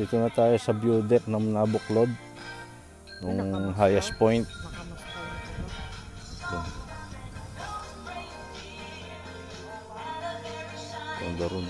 Dito na tayo sa view deck ng Nabuklod. Yung highest point. Ganda ron.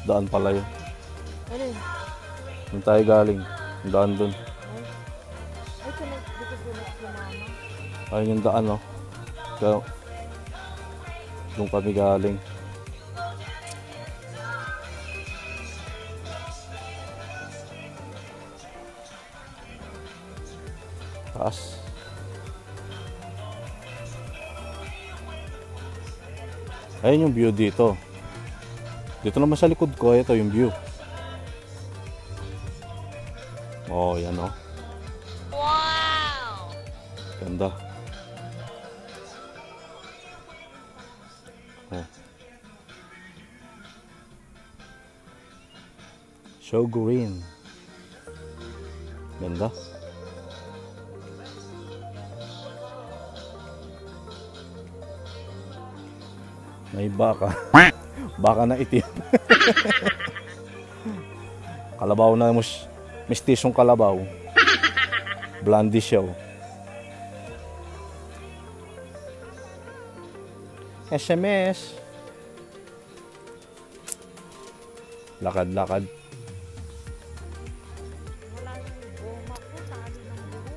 Daan pala yun. Ano yun? Doon tayo galing. Yung daan doon. Ay, dito sulat si mama. Ayun yung daan, no? Kaya, doon kami galing. Taas. Ayun yung view dito. Dito naman sa likod ko, ito yung view. Oh, yan oh. Wow! Ganda. Oh. So green. Ganda. May baka. Baka na itim. Kalabaw na mistisyong kalabaw. Blondie siya. SMS. Lakad-lakad. Wala yung goma ko, tali ng buhok.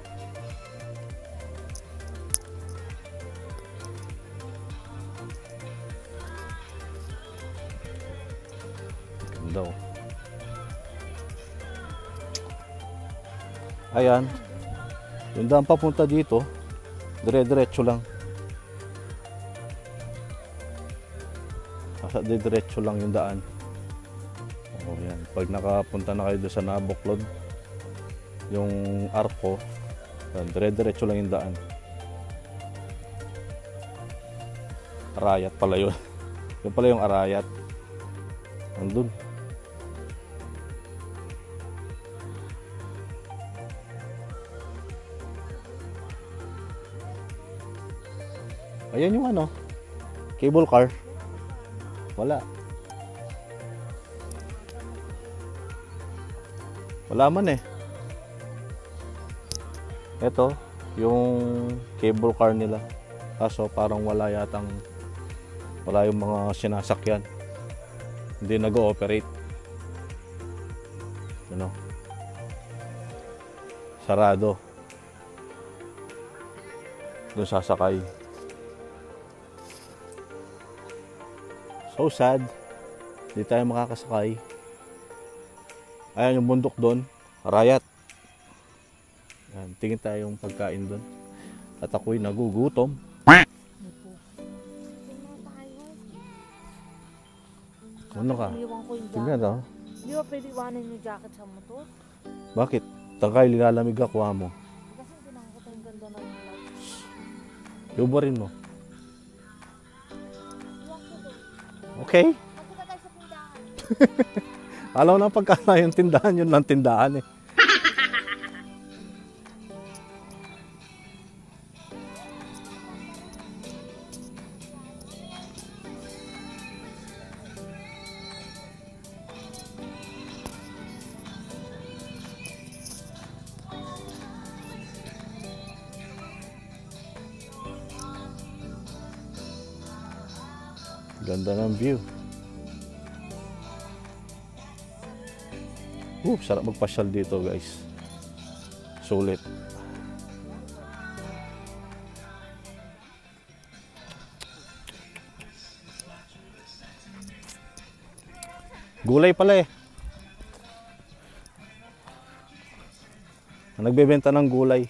Ganda oh. Ayan. Yung daan papunta dito, dire-diretso lang. Nasa dire-diretso lang yung daan. Oh, yan. Pag nakapunta na kayo doon sa Nabuklod, yung arko, dire-diretso lang yung daan. Arayat pala yun. Yun pala yung Arayat. Nandun. Ayan yung ano, cable car. Wala. Wala man eh. Ito, yung cable car nila. Kaso parang wala yung mga sinasakyan. Hindi nag-ooperate. Ano? Sarado. Doon sasakay. So sad. Hindi tayo makakasakay. Ayan yung bundok doon. Arayat. Ayan, tingin tayo yung pagkain doon. At ako'y nagugutom. Ano ka? Iniwan ko yung Tingnan jacket. daw. Di ba pwede iwanan yung jacket sa motor? Bakit? Tangkay, lilalamig ako mo. Kasi pinangkot yung ganda ng light. Yubarin mo. Iwan ko doon. Okay? Pagpunta tayo sa tindahan. Alam na pagkala yung tindahan, yun lang tindahan eh. Ganda ng view. Sarap magpasyal dito guys. Sulit. Gulay pala eh. Nagbebenta ng gulay.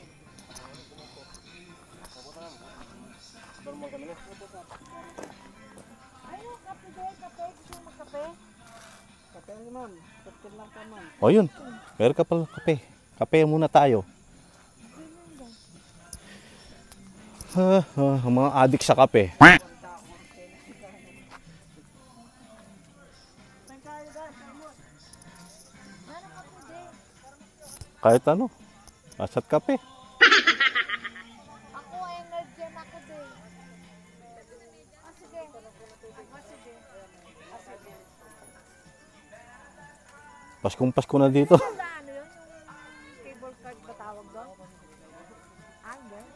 O yun, meron ka pala kape. Kape muna tayo. Mga adik sa kape. Kahit ano. Asat kape. Ako ay energy ako din. Sige. Sige. Paskong Pasko na dito. Ano yun? Yung cable card ba tawag doon? Yes.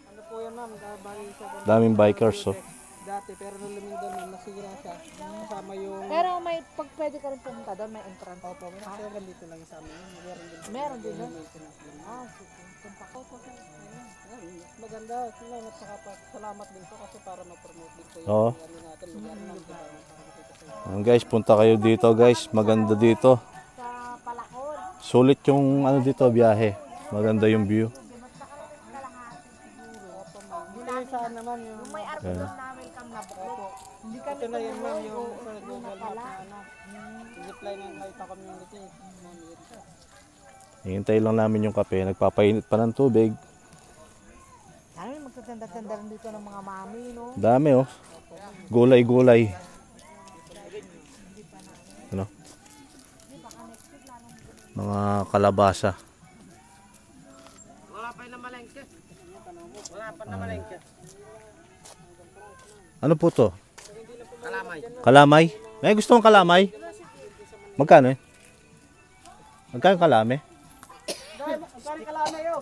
Ano po yan ma'am, bali siya doon. Daming bikers, oh. Dati, pero nung lumindol ma'am, nasira siya. Kasama yung... Pero may pag pwede ka rin pumunta doon, may entrance. Opo, meron dito lang sa amin. Meron din doon. Maintenance din. Sige. Punta ko. Ayun, maganda. Salamat sa kapat. Salamat din po kasi para mag-promote din po yung Oo. ano natin, lugar natin. Para makita sa inyo. Ayan, guys, punta kayo dito guys. Maganda dito. Sa Palakon. Sulit yung ano dito, biyahe. Maganda yung view. Dito yung saan naman yung... Yung may arbor doon namin kang nabuklot. Hindi kami Ito na yun ma'am, tumuloy. yung Oo, sa yun Google na Map pala. na ano. Zipline ng Haita Community. Ma'am, ito. Hihintay lang namin yung kape. Nagpapainit pa ng tubig. Ano yung magtatanda-tanda rin dito ng mga mami, no? Dami oh. Gulay-gulay. Ano? Mga kalabasa. Wala pa na malengke. Wala pa na malengke. Ano po to? Kalamay. Kalamay? May gusto mong kalamay? Magkano eh? Magkano kalame? Saan kalamay yun?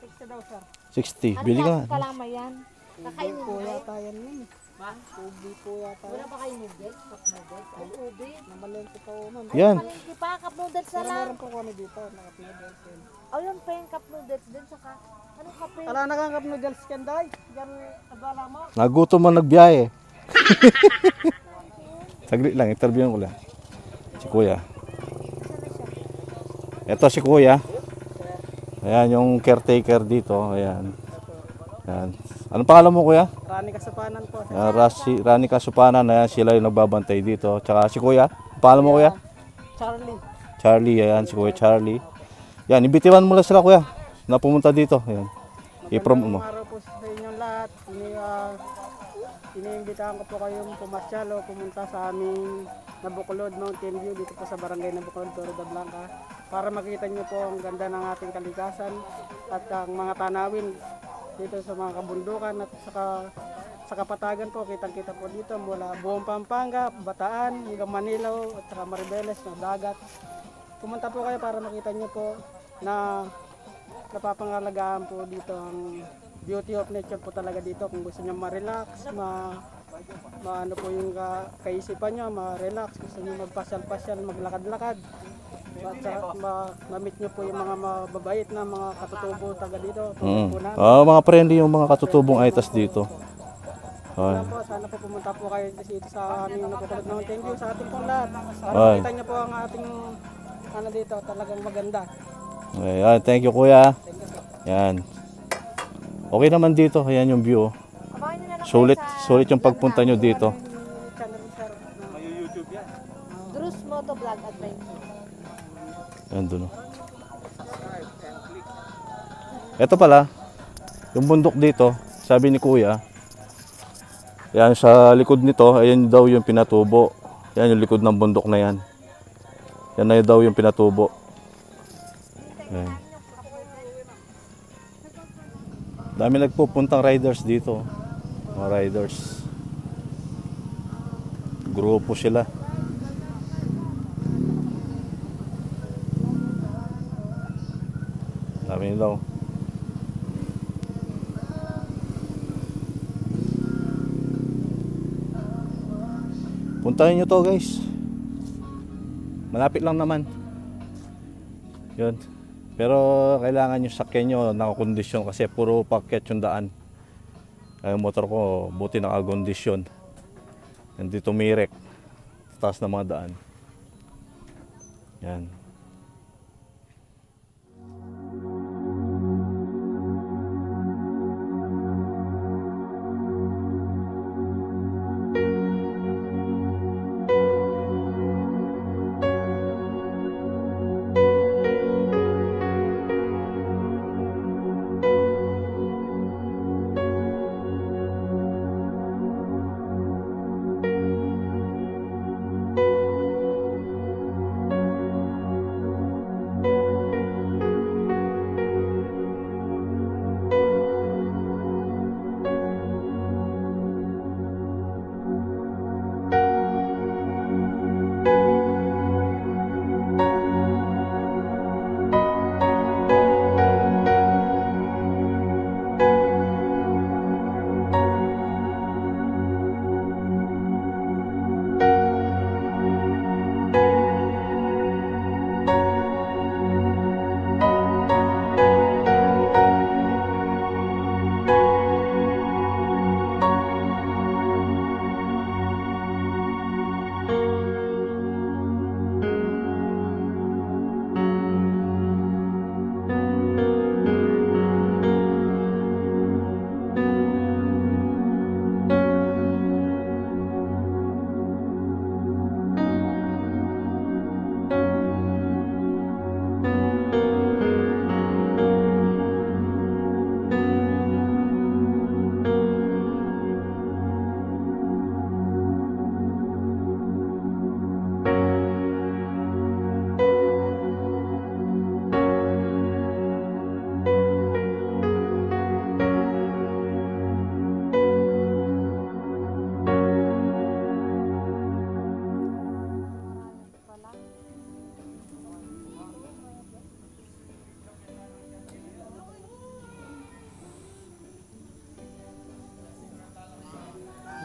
60 daw sir. 60. Ano Bili ka klaseng nga. kalama yan? Kakainin Po mo eh. yata yan yun. Ubi po yata Wala yan. pa kayo noodles? Cup noodles? Ay, ubi. Namalengke pa ako ma'am. Yan. Palengke pa, cup noodles na Pero lang. meron po kami dito, nakapinodels din. O yun pa yung cup noodles din, saka anong kape? Ala nakangap noodles kanday. Yan adala mo. Nagutom mo nagbiyahe. Saglit lang, interview ko lang. Si Kuya. Ito si Kuya. Ayan yung caretaker dito. Ayan. Ayan. Anong pangalan mo Kuya? Rani Kasapanan po. Rani Kasupanan. Ayan sila yung nagbabantay dito. Tsaka si Kuya. Pangalan mo Kuya? Charlie. Charlie. Ayan si Kuya Charlie. Yan, ibitiwan mo lang sila Kuya. Na pumunta dito. Ayan. I-promote mo. Magandang araw po sa inyong lahat. Iniimbitahan ko po kayong pumasyal o pumunta sa aming Nabuklod Mountain View dito po sa barangay Nabuklod, Torre de Blanca para makita nyo po ang ganda ng ating kalikasan at ang mga tanawin dito sa mga kabundukan at sa kapatagan po. Kitang-kita po dito mula buong Pampanga, Bataan, hanggang Manila at saka Maribeles na dagat. Pumunta po kayo para makita nyo po na napapangalagaan po dito ang beauty of nature po talaga dito. Kung gusto nyo ma-relax, ano po yung kaisipan nyo, ma-relax, gusto nyo magpasyal-pasyal, maglakad-lakad, at ma-meet nyo po yung mga mababait na mga katutubo taga dito. Po namin. Mga friendly yung mga katutubong aitas dito. Sana po, sana po pumunta po kayo dito sa aming Nabuklod Mountain View sa ating pong lahat. Para Ay. makita nyo po ang ating ano dito, talagang maganda. Ayan, thank you Kuya. Yan. Okay naman dito. Ayan yung view. oh. Abangan nyo na lang Sulit, kayo sa sulit yung pagpunta nyo dito. Channel sir. Drus Moto Vlog Adventure. Ayan dun. oh. Ito pala, yung bundok dito, sabi ni Kuya, yan sa likod nito, ayan daw yung pinatubo. Yan yung likod ng bundok na yan. Yan na daw yung pinatubo. Ayan. Dami nagpupuntang riders dito. Mga riders. Grupo sila. Dami daw. Puntahin nyo to guys. Malapit lang naman. Yun. Pero kailangan yung sakyan nyo nakakondisyon kasi puro paket yung daan. Kaya yung motor ko buti nakakondisyon. Hindi tumirek. Taas ng mga daan. Yan.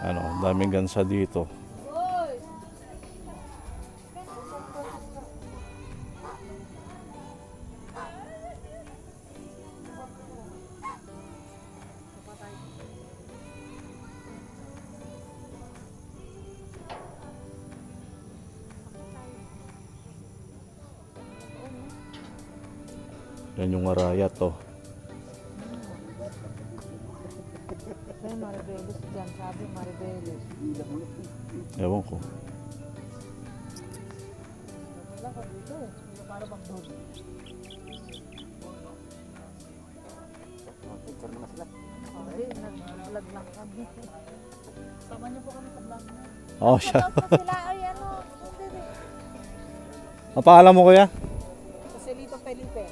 Ano, daming gansa dito. Yan yung araya to. May maribelis dyan, sabi maribelis. Ewan ko. Wala ka dito eh. Para bang doon. Picture naman sila. Hindi, nag-vlog lang kami. Sama niyo po kami sa vlog na. Oh, siya. Sila ay ano, hindi rin. Ang pangalan mo, kuya? Joselito Felipe.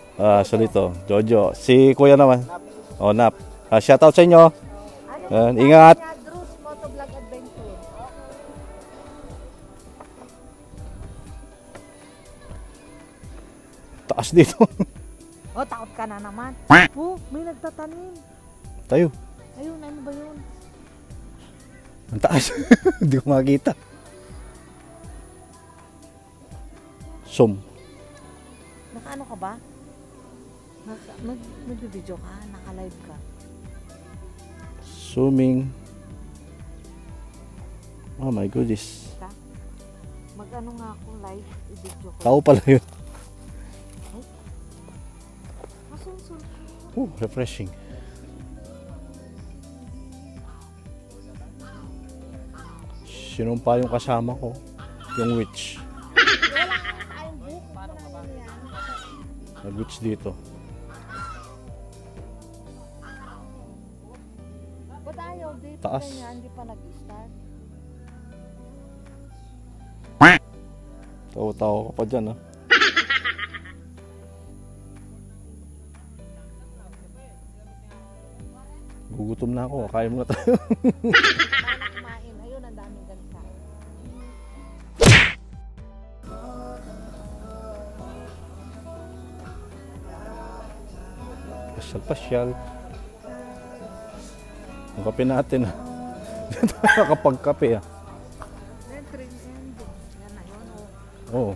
Solito. Jojo. Si kuya naman. Oh, Nap. Shoutout sa inyo. Ano Ingat. Drus Motovlog Adventure. Taas dito. Oh, takot ka na naman. Oh, may nagtatanim. Tayo. Ayun, ano ba yun? Ang taas. Hindi ko makita. Zoom. Naka-ano ka ba? Nag-video ka? Naka-live ka? Zooming. Oh my goodness. Mag-ano nga ako live, i-video ko. Tao pala yun. Masunsol. Refreshing. Sinumpa yung kasama ko. Yung witch. Nag-witch dito. Ba't ayaw dito? Taas. Kanya, hindi pa nag-start. Tawa-tawa ka pa dyan, ha? Gugutom na ako. Kain muna tayo. Para kumain. Ayun, ang daming gansa. Pasyal-pasyal. Ang kape natin, ha? Nakapagkape, ha? Then, train end. Yan na yun, oh. Oo.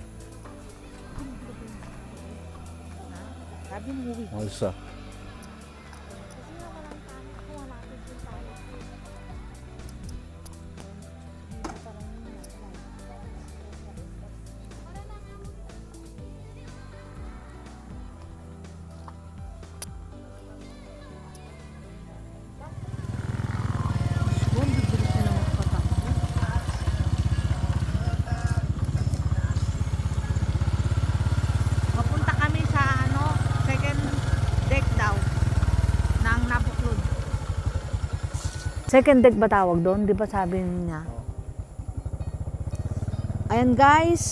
Sabi mo, uwi. Alsa. Kasi nga walang tama. Ako, wala natin din tayo. Hindi pa lang yun. Papunta kami sa ano, second deck daw ng Nabuklod. Second deck ba tawag doon? Di ba sabi niya? Ayan guys,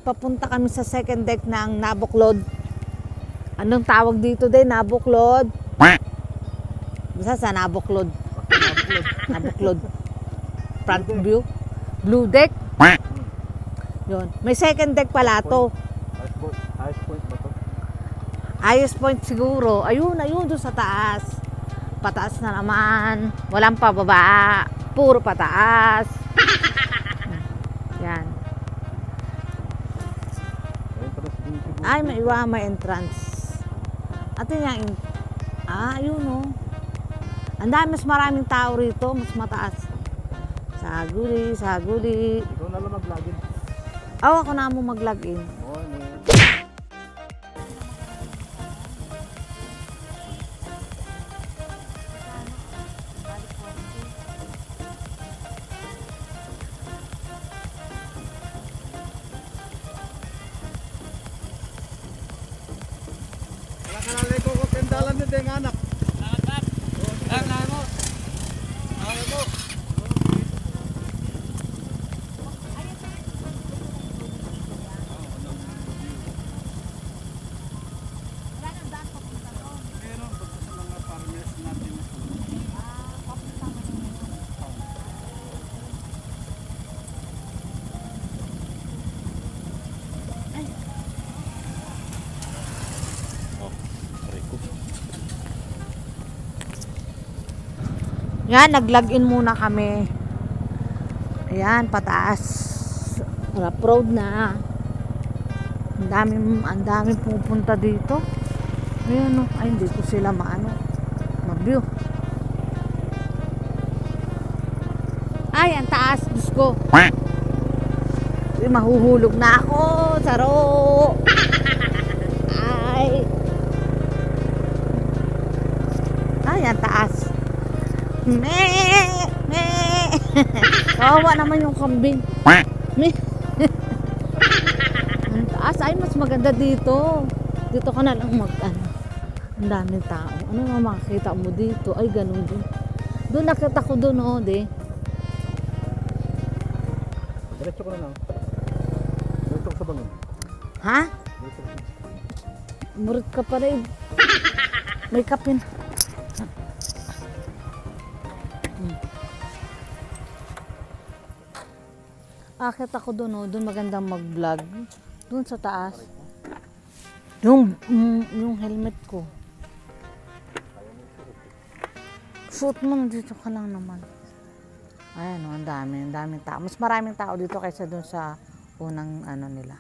papunta kami sa second deck ng Nabuklod. Anong tawag dito din? Nabuklod? Basta sa Nabuklod. Nabuklod. Front view. Blue deck. Yun. May second deck pala to. Highest point ba to? Highest point siguro. Ayun, ayun doon sa taas. Pataas na naman. Walang pababa. Puro pataas. Yan. Ay, may entrance. Atin yung ayun oh. Ang dami, mas maraming tao rito. Mas mataas. Saguli, saguli. Ikaw na lang mag-login. Oh, ako na mo mag-login. Nakalagay ko ko kendalan ni deng anak. Yan, nag-login muna kami. Ayan, pataas. Rough road na. Ang daming pupunta dito. Ayan, no. Ay, hindi ko sila ma-view. Ay, ang taas. Diyos ko. Ay, mahuhulog na ako. Saro. Ay, ang taas. Kawawa naman yung kambing. Ang taas. Ay, mas maganda dito. Dito ka na lang ang daming tao. Ano nga makakita mo dito? Ay, ganun din. Doon nakita ko doon, oh, di. Diretso ko na lang. Diretso ko sa bangin. Ha? Murit ka pa rin. May kapin. Akit ako doon, oh. Doon magandang mag-vlog. Doon sa taas. Yung helmet ko. Suot mo, dito ka lang naman. Ayan, oh, ang daming tao. Mas maraming tao dito kaysa doon sa unang nila.